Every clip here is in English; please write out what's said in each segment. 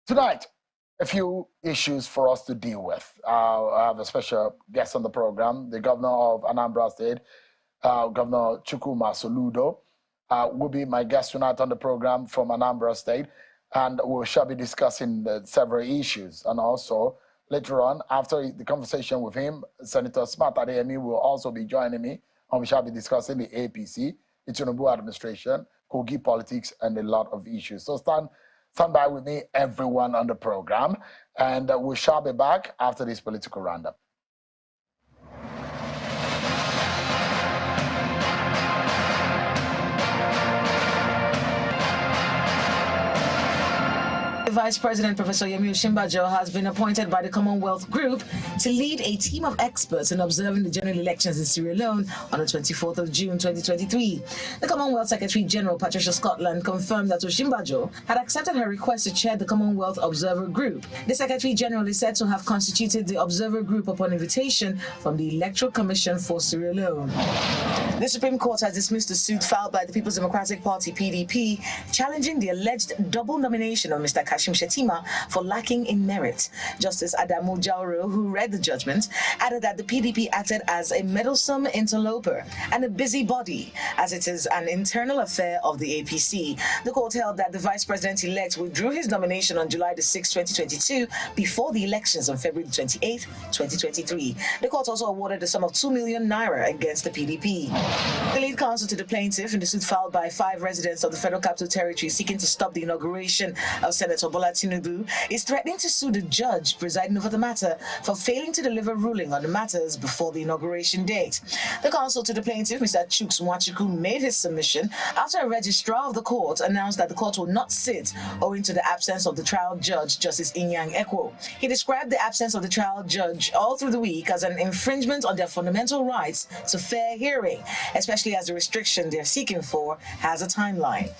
Tonight, a few issues for us to deal with. I have a special guest on the program, the governor of Anambra State, Governor Chukwuma Soludo, will be my guest tonight on the program from Anambra State, and we shall be discussing several issues. And also, later on, after the conversation with him, Senator Smart Adeyemi will also be joining me, and we shall be discussing the APC, the Tinubu administration, Kogi politics, and a lot of issues. So stand by with me, everyone on the program, and we shall be back after this political roundup. Vice President Professor Yemi Osinbajo has been appointed by the Commonwealth Group to lead a team of experts in observing the general elections in Sierra Leone on the 24th of June 2023. The Commonwealth Secretary General Patricia Scotland confirmed that Osinbajo had accepted her request to chair the Commonwealth Observer Group. The Secretary General is said to have constituted the Observer Group upon invitation from the Electoral Commission for Sierra Leone. The Supreme Court has dismissed the suit filed by the People's Democratic Party (PDP) challenging the alleged double nomination of Mr. Kashim Shettima for lacking in merit. Justice Adamu Jauro, who read the judgment, added that the PDP acted as a meddlesome interloper and a busybody, as it is an internal affair of the APC. The court held that the Vice President-elect withdrew his nomination on July 6, 2022, before the elections on February 28, 2023. The court also awarded a sum of 2 million naira against the PDP. The lead counsel to the plaintiff in the suit filed by 5 residents of the Federal Capital Territory seeking to stop the inauguration of Senator Bola Tinubu is threatening to sue the judge presiding over the matter for failing to deliver ruling on the matters before the inauguration date. The counsel to the plaintiff, Mr. Chuks Nwachukwu, made his submission after a registrar of the court announced that the court will not sit owing to the absence of the trial judge, Justice Inyang Ekwo. He described the absence of the trial judge all through the week as an infringement on their fundamental rights to fair hearing, especially as the restriction they're seeking for has a timeline.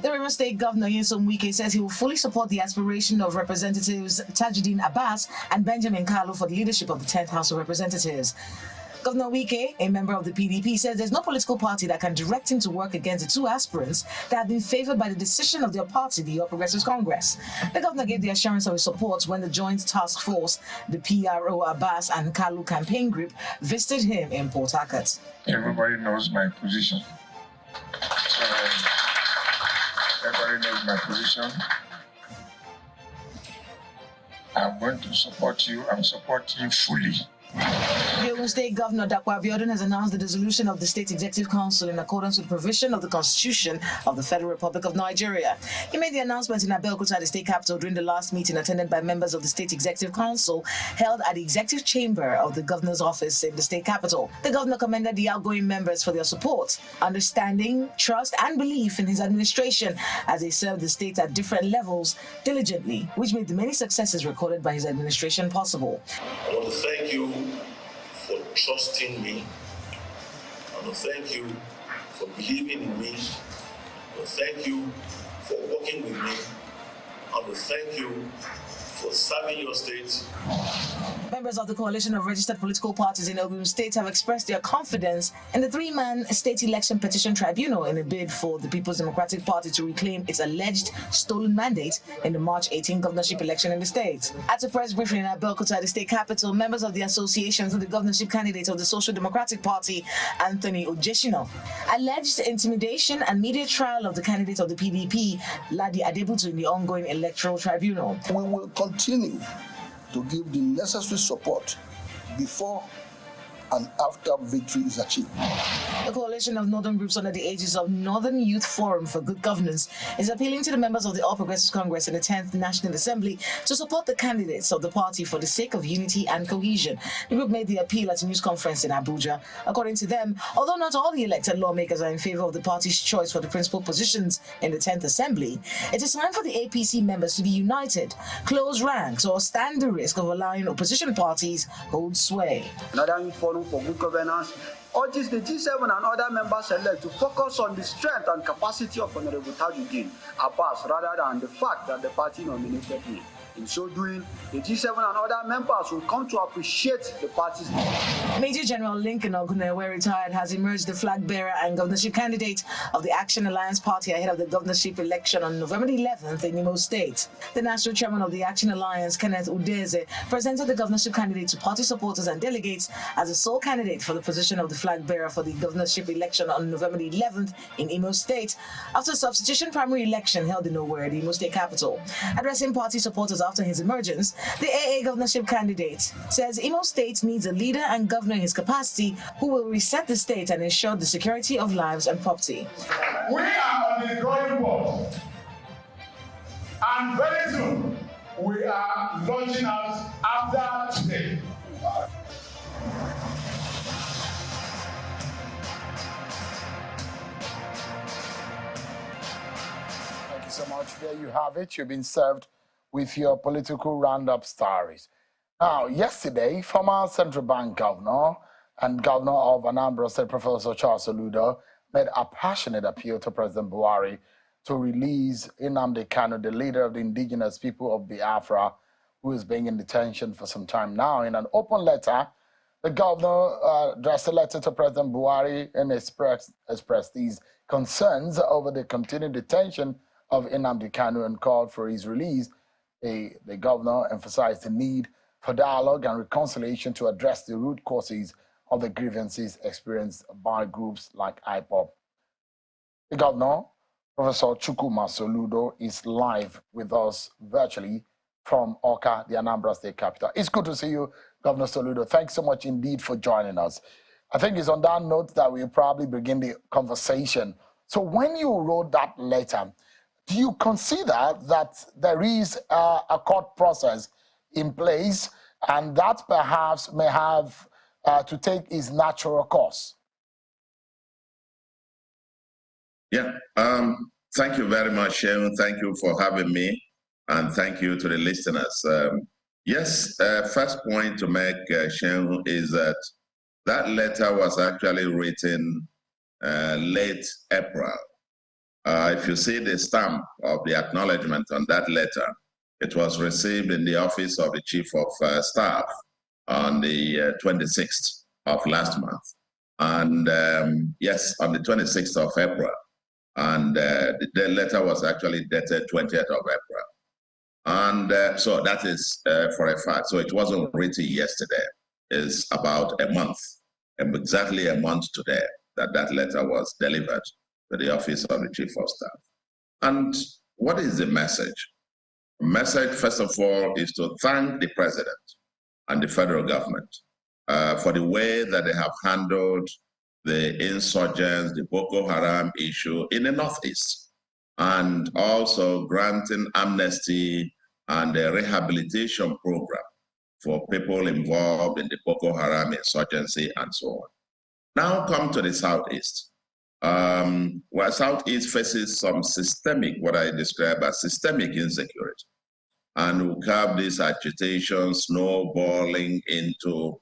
The River State Governor Nyesom Wike says he will fully support the aspiration of Representatives Tajuddin Abbas and Benjamin Kalu for the leadership of the 10th House of Representatives. Governor Wike, a member of the PDP, says there's no political party that can direct him to work against the 2 aspirants that have been favored by the decision of their party, the All Progressives Congress. The governor gave the assurance of his support when the Joint Task Force, the PRO Abbas and Kalu campaign group, visited him in Port Harcourt. Everybody knows my position. So, everybody knows my position. I'm going to support you. I'm supporting you fully. The Ogun State Governor Dapo Abiodun has announced the dissolution of the State Executive Council in accordance with provision of the Constitution of the Federal Republic of Nigeria. He made the announcement in Abeokuta, the state capital, during the last meeting attended by members of the State Executive Council held at the Executive Chamber of the Governor's Office in the state capital. The governor commended the outgoing members for their support, understanding, trust, and belief in his administration as they served the state at different levels diligently, which made the many successes recorded by his administration possible. I want to thank you for trusting me. I want to thank you for believing in me. I want to thank you for working with me. I want to thank you for serving your state. Members of the coalition of registered political parties in Ogun State have expressed their confidence in the 3-man state election petition tribunal in a bid for the People's Democratic Party to reclaim its alleged stolen mandate in the March 18 governorship election in the state. At a press briefing in Abeokuta, the state capital, members of the association for the governorship candidate of the Social Democratic Party, Anthony Ojeshino, alleged intimidation and media trial of the candidate of the PDP, Ladi Adebutu, in the ongoing electoral tribunal. We will continue to give the necessary support before and after victory is achieved. The coalition of northern groups under the aegis of Northern Youth Forum for Good Governance is appealing to the members of the All Progressives Congress in the 10th National Assembly to support the candidates of the party for the sake of unity and cohesion. The group made the appeal at a news conference in Abuja. According to them, although not all the elected lawmakers are in favor of the party's choice for the principal positions in the 10th Assembly, it is time for the APC members to be united, close ranks, or stand the risk of allowing opposition parties hold sway. Northern Youth Forum for Good Governance urges the G7 and other members elect to focus on the strength and capacity of Honorable Tajuddin Abbas rather than the fact that the party nominated him. In so doing, the G7 and other members will come to appreciate the party's leader. Major General Lincoln Ogunewe, retired, has emerged the flag bearer and governorship candidate of the Action Alliance Party ahead of the governorship election on November 11th in Imo State. The national chairman of the Action Alliance, Kenneth Udeze, presented the governorship candidate to party supporters and delegates as the sole candidate for the position of the flag bearer for the governorship election on November 11th in Imo State after a substitution primary election held in Owerri, the Imo State capital. Addressing party supporters after his emergence, the AA governorship candidate says Imo State needs a leader and governor in his capacity who will reset the state and ensure the security of lives and property. We are on the drawing board, and very soon we are launching out after today. Thank you so much. There you have it. You've been served with your political roundup stories. Now, yesterday, former Central Bank Governor and Governor of Anambra State, Professor Charles Soludo, made a passionate appeal to President Buhari to release Nnamdi Kanu, the leader of the indigenous people of Biafra, who is being in detention for some time now. In an open letter, the governor addressed a letter to President Buhari and expressed these concerns over the continued detention of Nnamdi Kanu and called for his release. The governor emphasized the need for dialogue and reconciliation to address the root causes of the grievances experienced by groups like IPOB. The governor, Professor Chukwuma Soludo, is live with us virtually from Awka, the Anambra State capital. It's good to see you, Governor Soludo. Thanks so much indeed for joining us. I think it's on that note that we'll probably begin the conversation. So when you wrote that letter, do you consider that there is a court process in place and that perhaps may have to take its natural course? Yeah, thank you very much, Sharon. Thank you for having me, and thank you to the listeners. Yes, first point to make, Sharon, is that letter was actually written late April. If you see the stamp of the acknowledgement on that letter, it was received in the office of the Chief of Staff on the 26th of last month. And yes, on the 26th of April. And the letter was actually dated 20th of April. And so that is for a fact. So it wasn't written yesterday. It's about a month, exactly a month today, that letter was delivered to the office of the Chief of Staff. And what is the message? The message, first of all, is to thank the President and the federal government for the way that they have handled the insurgents, the Boko Haram issue in the Northeast, and also granting amnesty and a rehabilitation program for people involved in the Boko Haram insurgency and so on. Now come to the Southeast. Where Southeast faces some systemic, what I describe as systemic insecurity. And we have this agitation snowballing into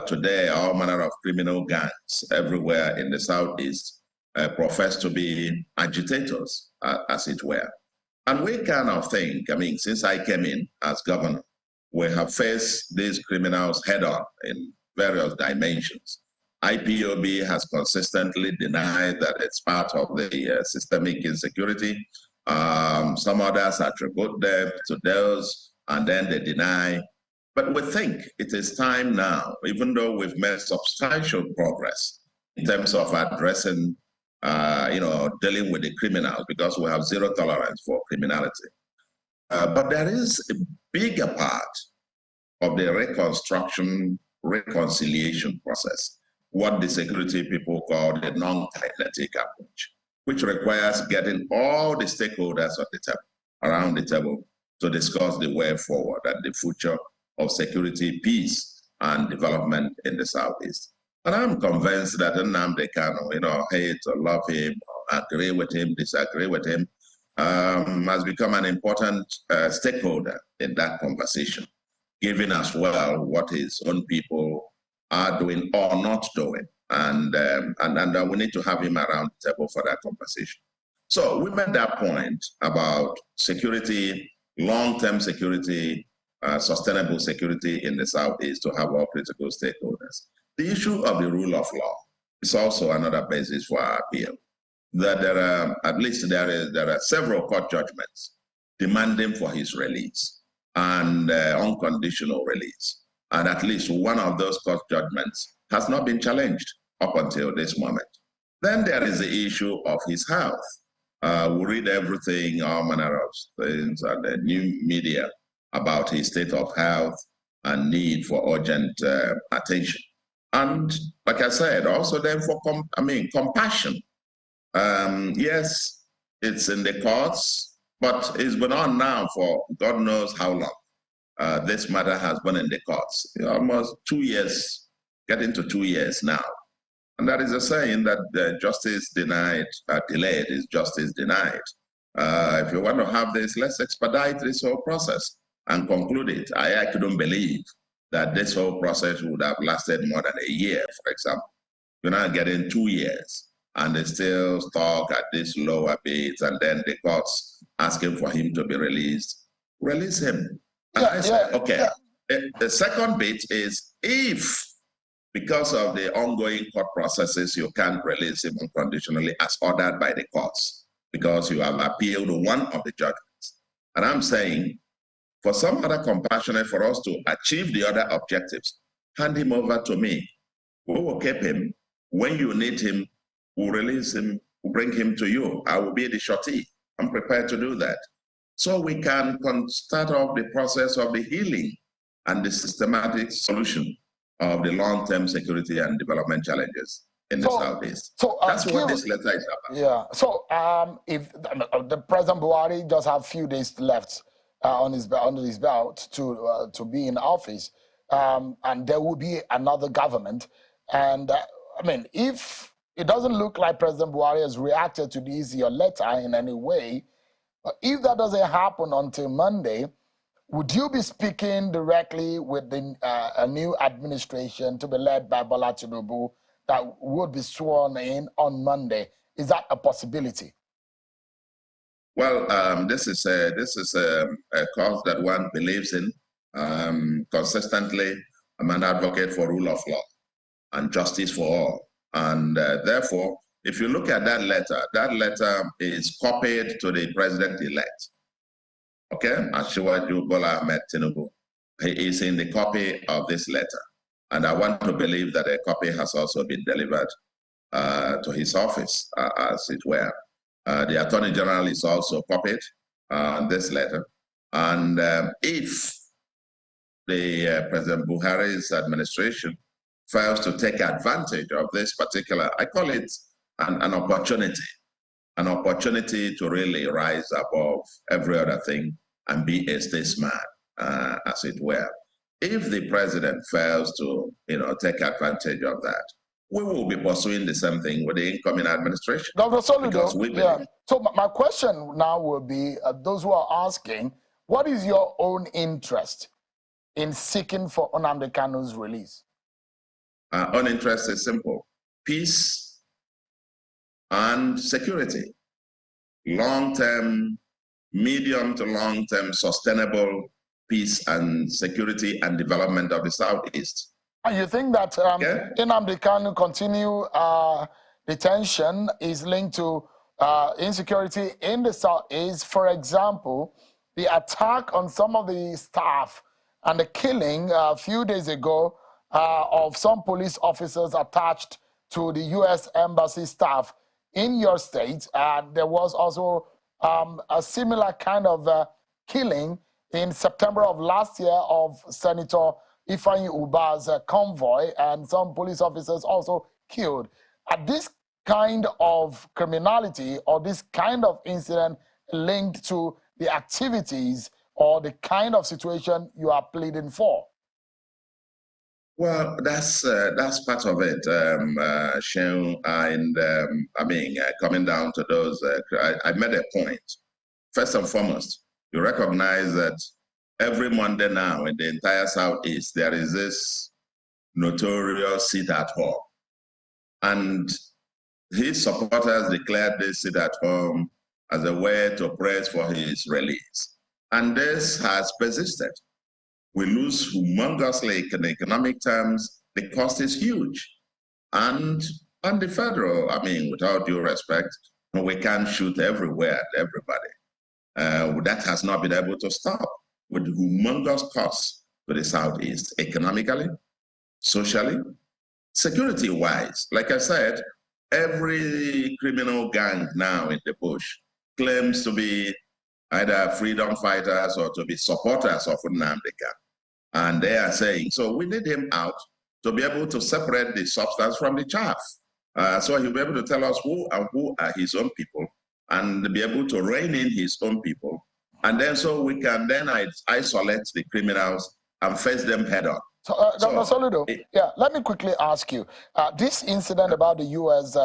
today all manner of criminal gangs everywhere in the Southeast profess to be agitators, as it were. And we kind of think, I mean, since I came in as governor, we have faced these criminals head on in various dimensions. IPOB has consistently denied that it's part of the systemic insecurity. Some others attribute them to those, and then they deny. But we think it is time now, even though we've made substantial progress in terms of addressing, dealing with the criminals, because we have zero tolerance for criminality. But there is a bigger part of the reconciliation process, what the security people call the non-kinetic approach, which requires getting all the stakeholders at the table, around the table, to discuss the way forward and the future of security, peace, and development in the Southeast. And I'm convinced that Nnamdi Kanu, hate or love him, or agree with him, disagree with him, has become an important stakeholder in that conversation, given as well what his own people are doing or not doing and we need to have him around the table for that conversation. So we made that point about security, long-term security, sustainable security in the Southeast to have all critical stakeholders. The issue of the rule of law is also another basis for our appeal. That there are, at least there are several court judgments demanding for his release and unconditional release. And at least one of those court judgments has not been challenged up until this moment. Then there is the issue of his health. We read everything, all manner of things on the new media about his state of health and need for urgent attention. And like I said, also then for compassion. Yes, it's in the courts, but it's been on now for God knows how long. This matter has been in the courts, almost 2 years, getting to 2 years now. And that is a saying that justice delayed is justice denied. If you want to have this, let's expedite this whole process and conclude it. I couldn't believe that this whole process would have lasted more than a year, for example. You're now getting 2 years, and they still stuck at this lower bit, and then the courts asking for him to be released. Release him. And I said, okay. The second bit is if, because of the ongoing court processes, you can't release him unconditionally as ordered by the courts, because you have appealed one of the judgments. And I'm saying, for some other compassionate, for us to achieve the other objectives, hand him over to me. We will keep him. When you need him, we'll release him, we'll bring him to you. I will be the shorty. I'm prepared to do that. So we can start off the process of the healing and the systematic solution of the long-term security and development challenges in the Southeast. So that's what this letter is about. Yeah. So if the President Buhari just have a few days left under his belt to be in office, and there will be another government, and I mean, if it doesn't look like President Buhari has reacted to your letter in any way, if that doesn't happen until Monday, would you be speaking directly with a new administration to be led by Bola Tinubu that would be sworn in on Monday? Is that a possibility? Well, this is a cause that one believes in consistently. I'm an advocate for rule of law and justice for all. And therefore, if you look at that letter is copied to the president-elect. Okay, Asiwaju Bola Ahmed Tinubu. He is in the copy of this letter. And I want to believe that a copy has also been delivered to his office, as it were. The Attorney General is also copied on this letter. And if the President Buhari's administration fails to take advantage of this particular, I call it an opportunity to really rise above every other thing and be a statesman, as it were. If the president fails to, take advantage of that, we will be pursuing the same thing with the incoming administration. Dr. Soludo, so my question now will be, those who are asking, what is your own interest in seeking for Nnamdi Kanu's release? Our own interest is simple: peace and security. Long-term, medium to long-term sustainable peace and security and development of the Southeast. And you think that Nnamdi Kanu continue detention is linked to insecurity in the Southeast? For example, the attack on some of the staff and the killing a few days ago of some police officers attached to the U.S. Embassy staff in your state. There was also a similar kind of killing in September of last year of Senator Ifeanyi Uba's convoy, and some police officers also killed. Are this kind of criminality or this kind of incident linked to the activities or the kind of situation you are pleading for? Well, that's part of it, Sheung, and coming down to those, I made a point. First and foremost, you recognize that every Monday now in the entire Southeast, there is this notorious sit at home. And his supporters declared this sit at home as a way to press for his release. And this has persisted. We lose humongously in economic terms. The cost is huge. And on the federal, I mean, without due respect, we can't shoot everywhere at everybody. That has not been able to stop with humongous costs to the Southeast, economically, socially, security-wise. Like I said, every criminal gang now in the bush claims to be either freedom fighters or to be supporters of Nnamdi Kanu. And they are saying, so we need him out to be able to separate the substance from the chaff. So he'll be able to tell us who are his own people and be able to rein in his own people. And then so we can then isolate the criminals and face them head on. So, Governor Soludo, let me quickly ask you. This incident about the U.S.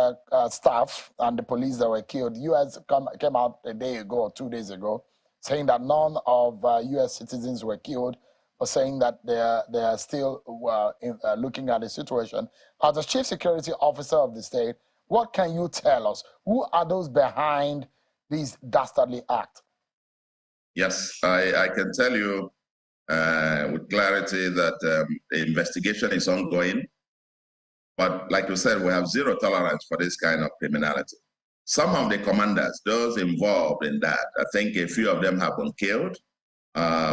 Staff and the police that were killed, U.S. came out a day ago or 2 days ago saying that none of U.S. citizens were killed, but saying that they are still looking at the situation. As the Chief Security Officer of the state, what can you tell us? Who are those behind these dastardly acts? Yes, I can tell you with clarity that the investigation is ongoing. But like you said, we have zero tolerance for this kind of criminality. Some of the commanders, those involved in that, I think a few of them have been killed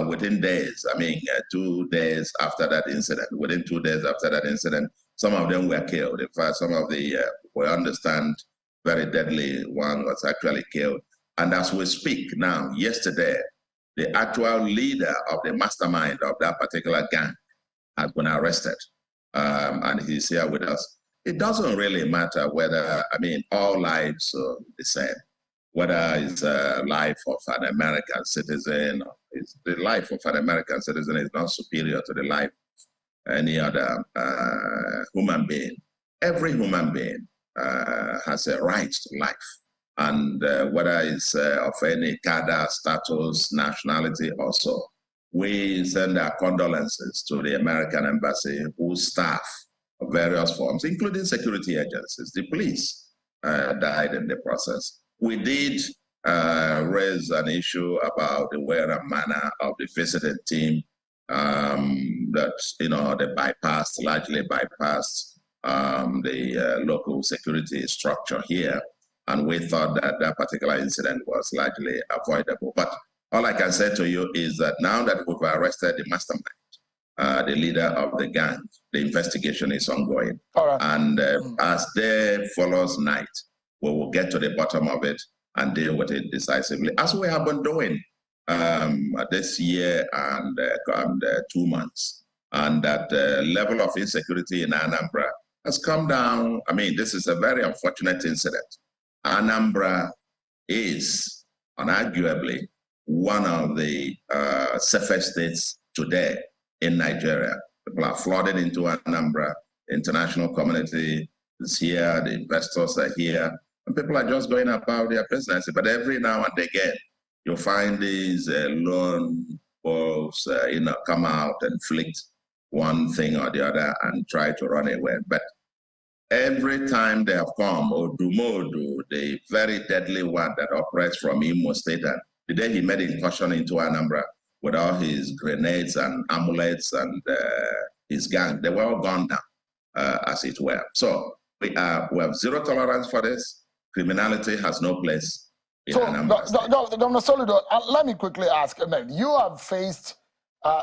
within days. I mean, 2 days after that incident, within 2 days after that incident, some of them were killed. In fact, some of the, we understand, very deadly one was actually killed. And as we speak now, yesterday, the actual leader of the mastermind of that particular gang has been arrested. And he's here with us. It doesn't really matter whether, I mean, all lives are the same. Whether it's a life of an American citizen, the life of an American citizen is not superior to the life of any other human being. Every human being has a right to life. And whether it's of any cadre, status, nationality also, we send our condolences to the American embassy, whose staff of various forms, including security agencies, the police, died in the process. We did raise an issue about the way and manner of the visiting team that, you know, they largely bypassed the local security structure here. And we thought that that particular incident was largely avoidable. But all I can say to you is that now that we've arrested the mastermind, the leader of the gang, the investigation is ongoing. All right. And as day follows night, we will get to the bottom of it and deal with it decisively, as we have been doing this year and 2 months. And that level of insecurity in Anambra has come down. I mean, this is a very unfortunate incident. Anambra is unarguably one of the safest states today in Nigeria. People are flooded into Anambra. The international community is here. The investors are here. And people are just going about their business. But every now and again, you'll find these lone wolves come out and inflict one thing or the other and try to run away. But every time they have come, Odumodu, the very deadly one that operates from Imo State, and the day he made incursion into Anambra with all his grenades and amulets and his gang, they were all gone down, as it were. So we have zero tolerance for this. Criminality has no place in Anambra State. Governor Soludo, let me quickly ask, you have faced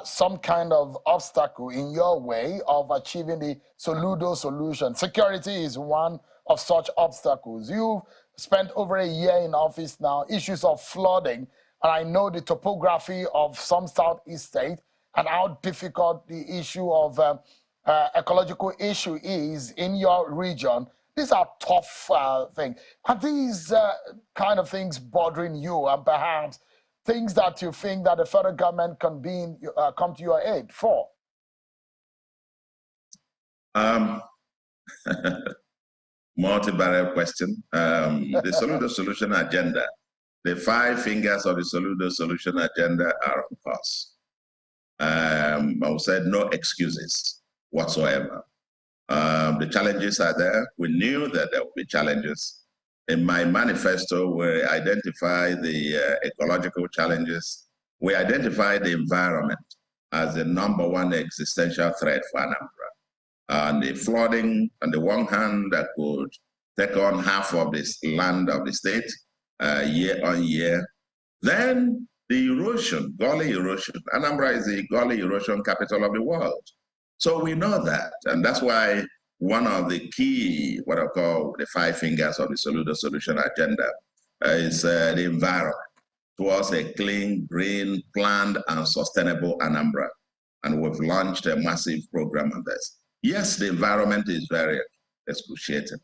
some kind of obstacle in your way of achieving the Soludo solution. Security is one of such obstacles. You've spent over a year in office now, issues of flooding, and I know the topography of some Southeast states and how difficult the issue of ecological issue is in your region. These are tough things. Are these kind of things bothering you, and perhaps things that you think that the federal government can come to your aid for? Multi-barrel question. The Soludo solution agenda, the 5 fingers of the Soludo solution agenda are on course. I would say no excuses whatsoever. The challenges are there. We knew that there would be challenges. In my manifesto, we identify the ecological challenges. We identify the environment as the #1 existential threat for Anambra. And the flooding, on the one hand, that could take on half of this land of the state year on year. Then the erosion, gully erosion. Anambra is the gully erosion capital of the world. So we know that, and that's why one of the key, what I call the 5 fingers of the Soludo solution agenda, is the environment towards a clean, green, planned, and sustainable Anambra. And we've launched a massive program on this. Yes, the environment is very excruciating.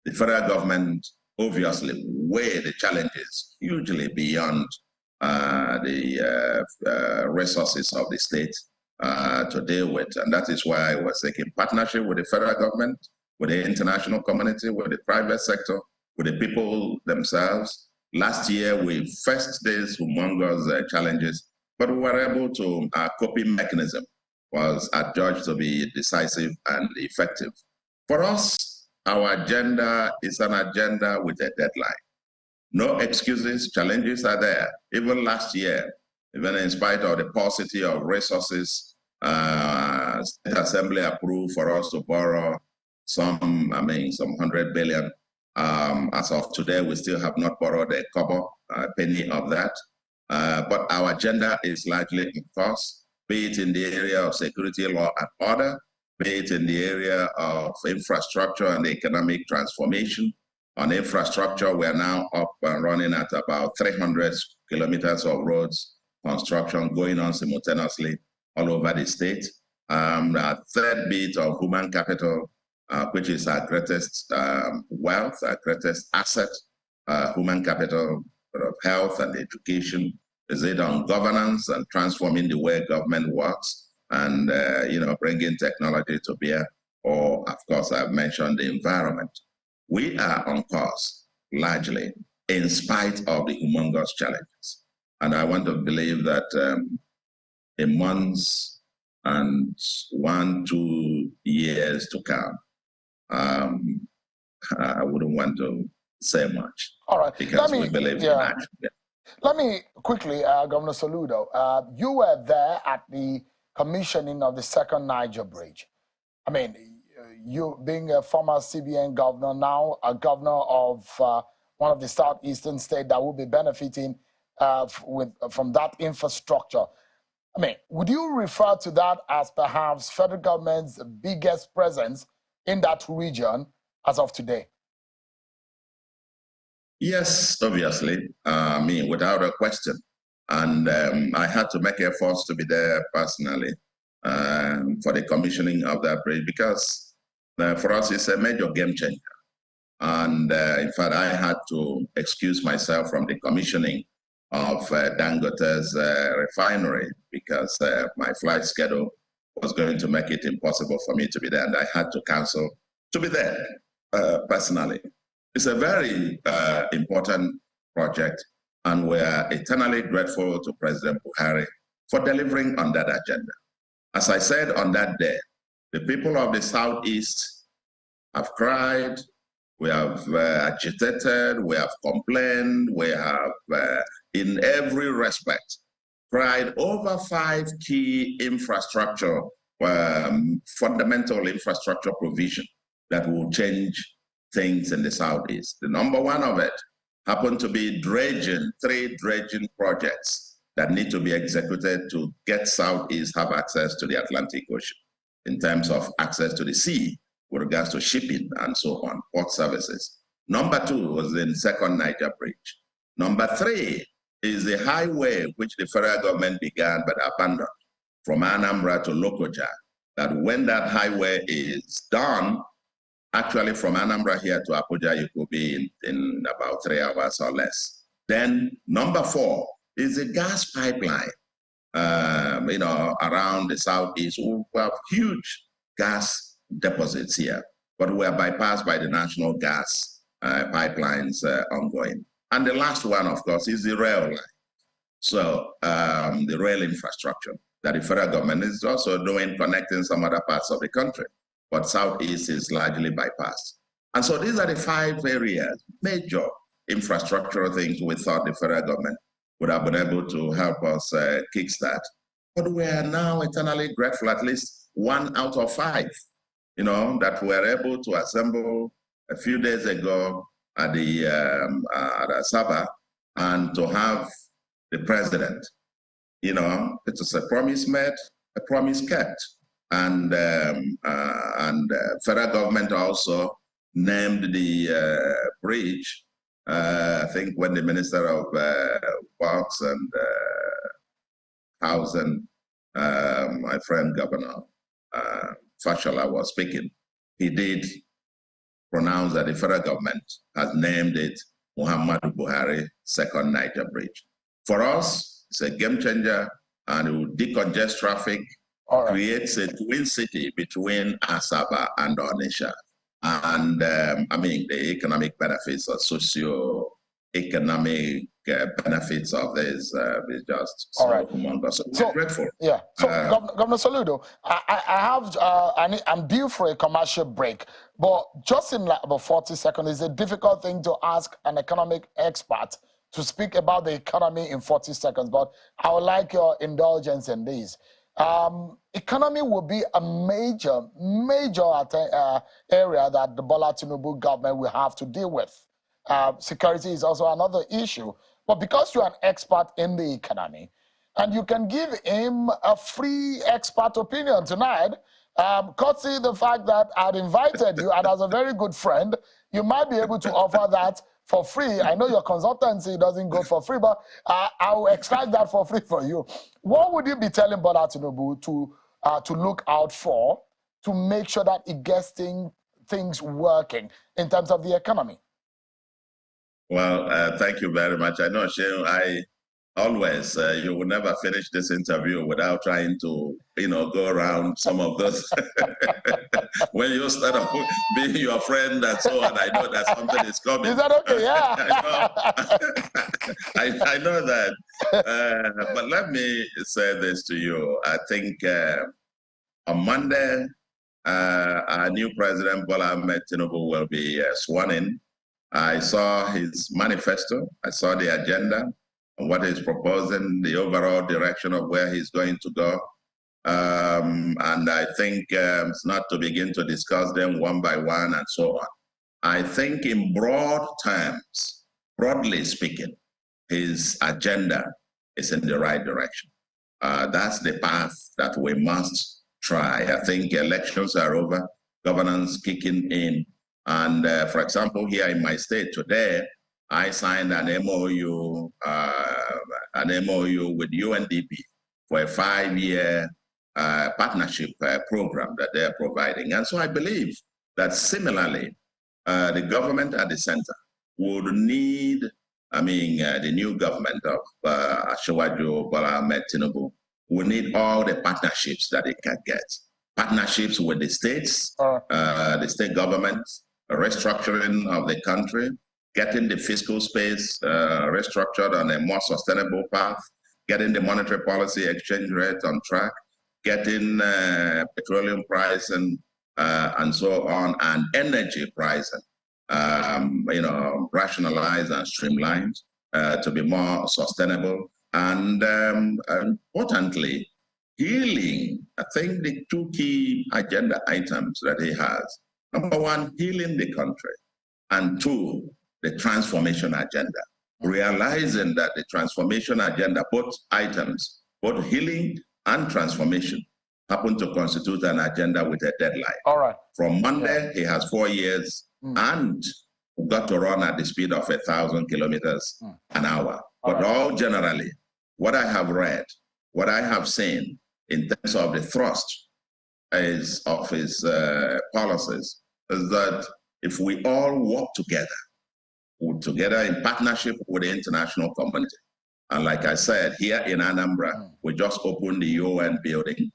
The federal government obviously weigh the challenges hugely beyond the resources of the state to deal with. And that is why we're seeking partnership with the federal government, with the international community, with the private sector, with the people themselves. Last year, we faced these humongous challenges, but we were able to, our coping mechanism was adjudged to be decisive and effective. For us, our agenda is an agenda with a deadline. No excuses, challenges are there. Even last year, even in spite of the paucity of resources, State Assembly approved for us to borrow some 100 billion. As of today, we still have not borrowed a penny of that. But our agenda is largely in course, be it in the area of security, law, and order, be it in the area of infrastructure and economic transformation. On infrastructure, we are now up and running at about 300 kilometers of roads construction going on simultaneously all over the state. Our third bit of human capital, which is our greatest wealth, our greatest asset, human capital of health and education, is it on governance and transforming the way government works and bringing technology to bear, or of course I've mentioned the environment. We are on course largely in spite of the humongous challenges. And I want to believe that in months and 1-2 years to come, I wouldn't want to say much. All right. Because we believe in action. Yeah. Let me quickly, Governor Soludo, you were there at the commissioning of the second Niger bridge. I mean, you being a former CBN governor, now a governor of one of the southeastern states that will be benefiting from that infrastructure. I mean, would you refer to that as perhaps federal government's biggest presence in that region as of today? Yes, obviously, without a question. And I had to make efforts to be there personally for the commissioning of that bridge because for us, it's a major game changer. And in fact, I had to excuse myself from the commissioning of Dangote's refinery because my flight schedule was going to make it impossible for me to be there. And I had to cancel to be there personally. It's a very important project, and we're eternally grateful to President Buhari for delivering on that agenda. As I said on that day, the people of the Southeast have cried, we have agitated, we have complained, we have, in every respect, tried over 5 key infrastructure, fundamental infrastructure provision that will change things in the Southeast. The #1 of it happened to be dredging, 3 dredging projects that need to be executed to get Southeast have access to the Atlantic Ocean in terms of access to the sea with regards to shipping and so on, port services. #2 was the second Niger bridge. #3 is the highway which the federal government began but abandoned from Anambra to Lokoja, that when that highway is done, actually, from Anambra here to Abuja, you could be in about 3 hours or less. Then #4 is the gas pipeline, around the Southeast. We have huge gas deposits here, but we are bypassed by the national gas pipelines ongoing. And the last one, of course, is the rail line. So the rail infrastructure that the federal government is also doing, connecting some other parts of the country. but Southeast is largely bypassed. And so these are the 5 areas, major infrastructural things we thought the federal government would have been able to help us kickstart. But we are now eternally grateful, at least 1 out of 5, that we were able to assemble a few days ago at the at Asaba, and to have the president. It is a promise made, a promise kept. And federal government also named the bridge, I think when the Minister of Works and Housing, my friend Governor Fashola was speaking, he did pronounce that the federal government has named it Muhammadu Buhari Second Niger Bridge. For us, it's a game changer, and it will decongest traffic, creates a twin city between Asaba and Onitsha. And the economic benefits or socio-economic benefits of this is just so humongous. So we're grateful. Yeah. So, Governor Soludo, I'm due for a commercial break, but just in like about 40 seconds, it's a difficult thing to ask an economic expert to speak about the economy in 40 seconds, but I would like your indulgence in this. Economy will be a major area that the Bola Tinubu government will have to deal with. Security is also another issue. But because you're an expert in the economy, and you can give him a free expert opinion tonight, courtesy the fact that I'd invited you, and as a very good friend, you might be able to offer that for free. I know your consultancy doesn't go for free, but I will extract that for free for you. What would you be telling Bola Tinubu to look out for to make sure that it gets things working in terms of the economy? Well, thank you very much. I know, Shehu, I always, you will never finish this interview without trying to, go around some of those. When you start being your friend and so on, I know that something is coming. Is that okay? Yeah. I know that. But let me say this to you. I think on Monday, our new president, Bola Ahmed Tinubu, will be sworn in. I saw his manifesto. I saw the agenda and what he's proposing, the overall direction of where he's going to go. And I think it's not to begin to discuss them one by one and so on. I think in broad terms, broadly speaking, his agenda is in the right direction. That's the path that we must try. I think elections are over, governance kicking in. And for example, here in my state today, I signed an MOU with UNDP for a 5-year partnership program that they're providing. And so I believe that similarly, the government at the center would need, the new government of Asiwaju Bola Ahmed Tinubu will need all the partnerships that it can get. Partnerships with the states, the state governments, restructuring of the country, getting the fiscal space restructured on a more sustainable path, getting the monetary policy exchange rate on track, getting petroleum pricing and so on, and energy pricing, rationalized and streamlined to be more sustainable. And importantly, healing. I think the 2 key agenda items that he has. Number 1, healing the country. And 2, the transformation agenda. Realizing that the transformation agenda, both items, both healing and transformation, happen to constitute an agenda with a deadline. All right. From Monday, he has 4 years and got to run at the speed of 1,000 kilometers an hour. But all generally, what I have read, what I have seen in terms of the thrust of his policies is that if we all work together in partnership with the international community, and like I said, here in Anambra, we just opened the UN building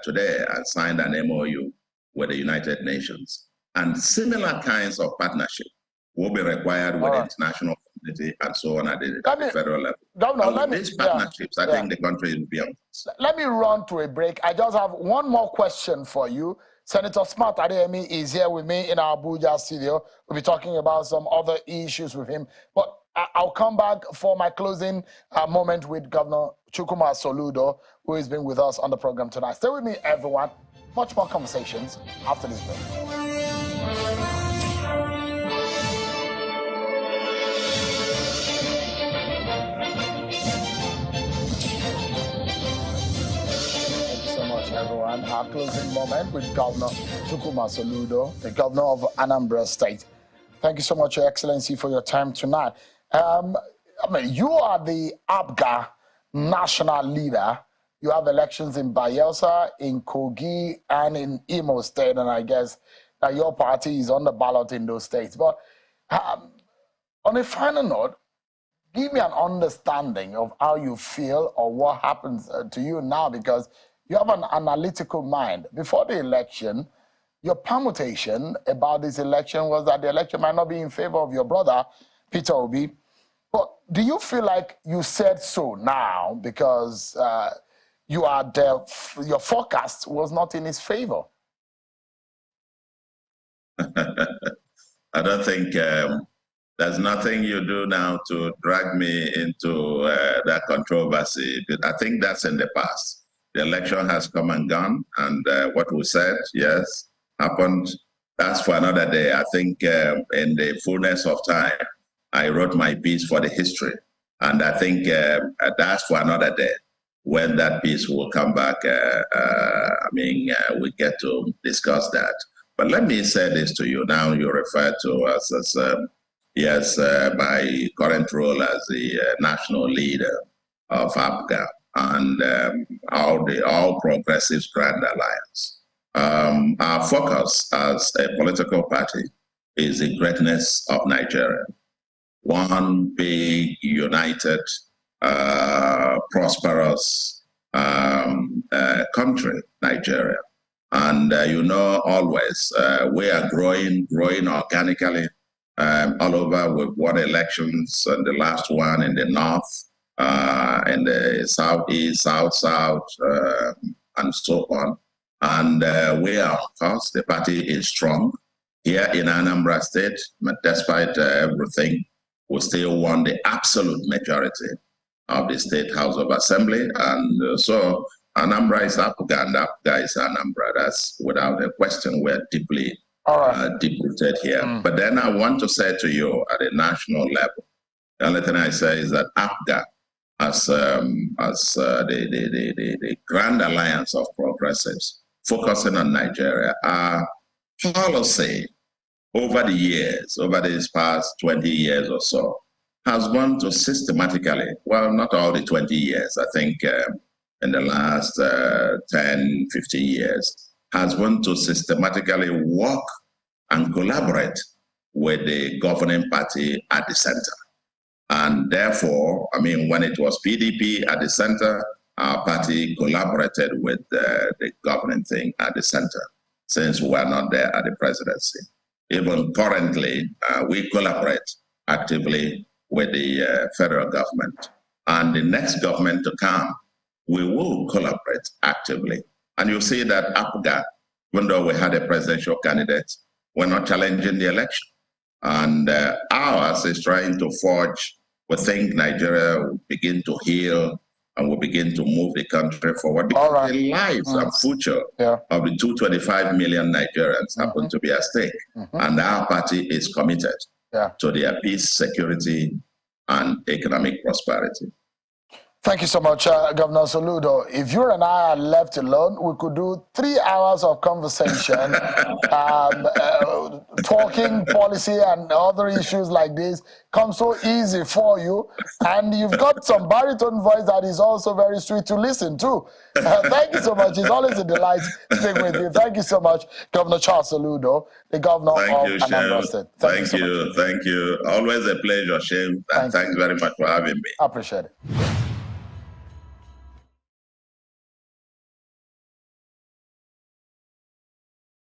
today and signed an MOU with the United Nations. And similar kinds of partnership will be required with the international community and so on at the federal level. Governor, these partnerships, I think the country will be on. Let me run to a break. I just have one more question for you. Senator Smart Adeyemi is here with me in our Abuja studio. We'll be talking about some other issues with him. But I'll come back for my closing moment with Governor Chukwuma Soludo, who has been with us on the program tonight. Stay with me, everyone. Much more conversations after this break. Everyone, our closing moment with Governor Chukwuma Soludo, the governor of Anambra State. Thank you so much, Your Excellency, for your time tonight. You are the APGA national leader. You have elections in Bayelsa, in Kogi, and in Imo State, and I guess that your party is on the ballot in those states. But on a final note, give me an understanding of how you feel or what happens to you now, because you have an analytical mind. Before the election, your permutation about this election was that the election might not be in favor of your brother, Peter Obi. But do you feel like you said so now because your forecast was not in his favor? I don't think there's nothing you do now to drag me into that controversy. But I think that's in the past. The election has come and gone, and what we said, yes, happened. That's for another day. I think in the fullness of time, I wrote my piece for the history, and I think that's for another day. When that piece will come back, we get to discuss that. But let me say this to you. Now you refer to us as, my current role as the national leader of APGA and All Progressives Grand Alliance. Our focus as a political party is the greatness of Nigeria. One big, united, prosperous country, Nigeria. And always we are growing organically all over. We've won elections, and the last one in the north, in the southeast, south, and so on. And we are, of course, the party is strong here in Anambra State, but despite everything, we still won the absolute majority of the State House of Assembly. And so Anambra is APGA and APGA is Anambra. That's without a question. We're deeply deep-rooted here. But then I want to say to you at a national level, the only thing I say is that APGA, as the Grand Alliance of Progressives, focusing on Nigeria, our policy over the years, over these past 20 years or so, has gone to systematically, well, not all the 20 years, I think in the last 10, 15 years, has gone to systematically work and collaborate with the governing party at the center. And therefore, when it was PDP at the center, our party collaborated with the governing thing at the center, since we were not there at the presidency. Even currently, we collaborate actively with the federal government. And the next government to come, we will collaborate actively. And you'll see that APGA, even though we had a presidential candidate, we're not challenging the election. And ours is trying to forge. We think Nigeria will begin to heal and will begin to move the country forward, because the lives and future of the 225 million Nigerians happen to be at stake. And our party is committed to their peace, security, and economic prosperity. Thank you so much, Governor Soludo. If you and I are left alone, we could do 3 hours of conversation, talking policy and other issues like this. Come so easy for you. And you've got some baritone voice that is also very sweet to listen to. Thank you so much. It's always a delight speaking with you. Thank you so much, Governor Charles Soludo, the governor of Anambra State. Thank you. Always a pleasure, Shane. Thanks very much for having me. I appreciate it.